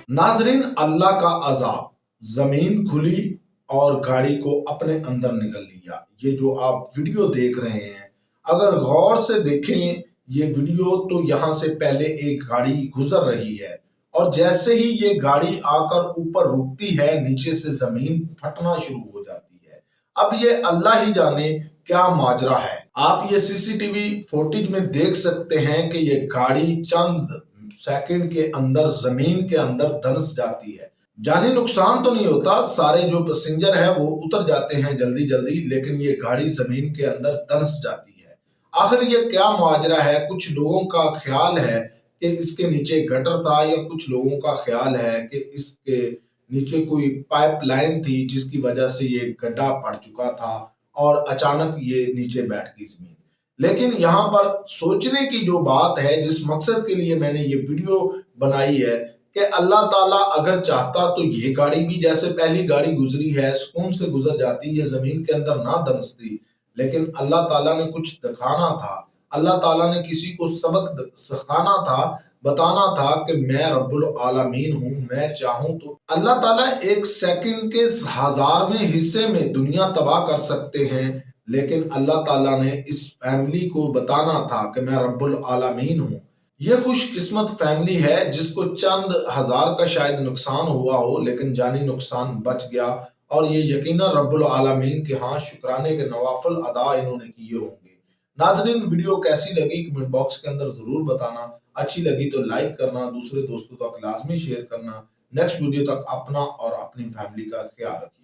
नाजरीन, अल्लाह का अजाब, जमीन खुली और गाड़ी को अपने अंदर निकल लिया। ये जो आप वीडियो देख रहे हैं, अगर गौर से देखें ये वीडियो तो यहाँ से पहले एक गाड़ी गुजर रही है और जैसे ही ये गाड़ी आकर ऊपर रुकती है, नीचे से जमीन फटना शुरू हो जाती है। अब ये अल्लाह ही जाने क्या माजरा है। आप ये सीसीटीवी फुटेज में देख सकते हैं कि ये गाड़ी चंद सेकंड के अंदर जमीन के अंदर धंस जाती है। जानी नुकसान तो नहीं होता, सारे जो पैसेंजर है वो उतर जाते हैं जल्दी जल्दी, लेकिन ये गाड़ी जमीन के अंदर धंस जाती है। आखिर ये क्या मुआजरा है? कुछ लोगों का ख्याल है कि इसके नीचे गटर था, या कुछ लोगों का ख्याल है कि इसके नीचे कोई पाइपलाइन थी जिसकी वजह से ये गड्ढा पड़ चुका था और अचानक ये नीचे बैठ गई जमीन। लेकिन यहाँ पर सोचने की जो बात है, जिस मकसद के लिए मैंने ये वीडियो बनाई है, कि अल्लाह ताला अगर चाहता तो ये गाड़ी भी जैसे पहली गाड़ी गुजरी है सुकून से गुजर जाती, ये जमीन के अंदर ना धंसती। लेकिन अल्लाह ताला ने कुछ दिखाना था, अल्लाह ताला ने किसी को सबक सिखाना था, बताना था कि मैं रब्बुल आलमीन हूँ, मैं चाहूँ तो अल्लाह ताला एक सेकंड के 1000वें हिस्से में दुनिया तबाह कर सकते हैं। लेकिन अल्लाह ताला ने इस फैमिली को बताना था कि मैं रब्बुल आलमीन हूँ। ये खुशकिस्मत फैमिली है जिसको चंद हजार का शायद नुकसान हुआ हो, लेकिन जानी नुकसान बच गया और ये यकीनन रब्बुल आलमीन के हाँ शुक्राने के नवाफिल अदा इन्होंने किए होंगे। नाजरीन, वीडियो कैसी लगी कमेंट बॉक्स के अंदर जरूर बताना। अच्छी लगी तो लाइक करना, दूसरे दोस्तों तक लाजमी शेयर करना। नेक्स्ट वीडियो तक अपना और अपनी फैमिली का ख्याल रखिए।